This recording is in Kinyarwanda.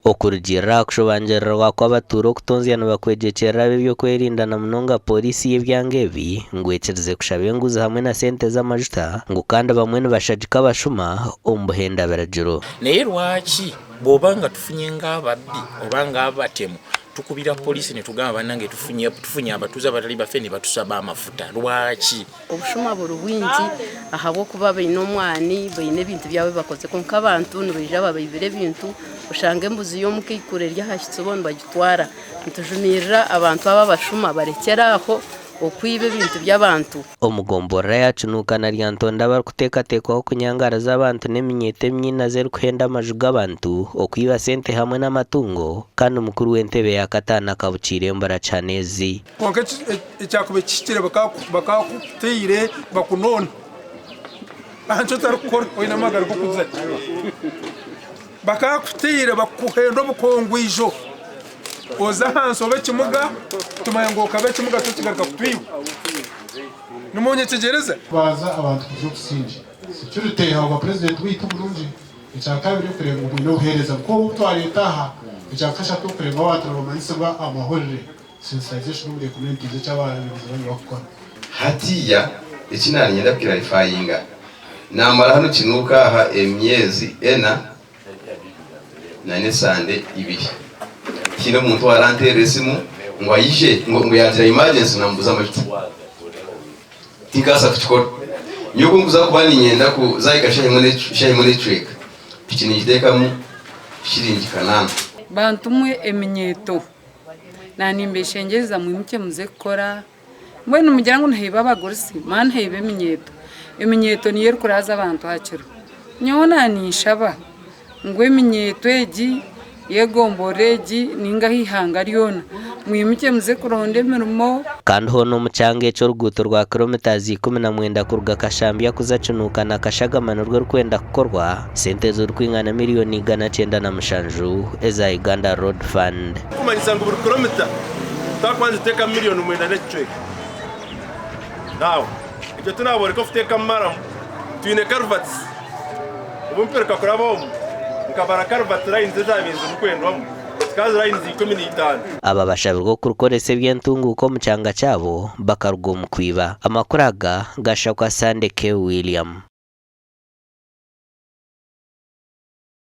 okurugira kushobangererwa kw'abaturo okutonzyana bakwegyekera byo kwerinda na munonga polisi y'ebyangebi ngwekirize kushaba enguzi hamwe na sente z'amajuta ngo kandi bamwe nibashagika abashuma omu buhenda biragiro naye lwaki bw'obanga tufunye ng'ababbi oba ng'abatemu tukubira polisi ne tugamba bannange tufunye abatuuze abatali baffe ne batusaba amafuta lwaki obushuma buri bwingi ahabw'okuba baine omwani baine ebintu byabwe bakoze konka abantu nibaija babaibira ebintu oshange embuzi y'omukaikuru eri aha kitsibo nibagitwara nitujumirira abantu aba bashuma barekera aho okwiba ebintu by'abantu omugombora yacunuukana rya ntonda barikuteekateekwaho kunyangara z'abantu n'eminyeete myina zerikuhenda amaju g'abantu okwiba sente hamwe n'amatungo kandi omukuru w'entebe yakataana kabukiire mbarakyana ezi konka ekyakuba kihikire bakakutiire bakunona ahantu otarikukora oine amagara g'okuza bakakutiire bakuhenda obukongwijo oza hansi oba ekimuga tumanya ngo okabe ekimuga tukigaruka kutwiba nimunyetegereza baza abantu kuza okusingi security aba president witu bulungi ekyakabiri kureba obwine obuheereza kuko twareta aha ekyakasha tukureba abantu bamanyisibwa amahorere sensitization of the community z'ekyababizi bani bakukora hatiya ekinani nyenda clarifyinga namara hano kinuka aha emyezi ena na nesande ibiri kino muntu warantere esimu ngo ayije ngo yatira emergency nambuza amajuta tikasa kuchikora nyuko nguza kubani nyenda ku zaika shahimone trick pikini jidekamu shiringi kanana bantumwe eminyeto nani mbeshengeza mwimuke muze gukora mbwene umuryango ntiba abagorisi man hebe eminyeto niyo kuraza abantu hakiro nyona nishaba ngwe eminyeto egi yegomboreji ninga hihanga ryona mwimuke muze kuronda emirimo kandi hono omukyanga eky'oruguuto rwa kilometers 19 kuruga Kashambya kuza Cunukana Kashagamano rwenda kukorwa sente z'orukwingana miliyoni 907 eza Uganda Road Fund kumanyisa ngo buri kilomita takwanze teka miliyoni 9 n'ecwe nawo ibyo tunabore ko futeka mara twine carvats ubumpereka kurabo nkabara carvat lines z'abinzu mukwendwamo kazi lines 15 aba bashabirwa kurukoresa ebyentunguko mu cyanga cyabo bakarugo mu kwiba amakuraga gashakwa Sande K William.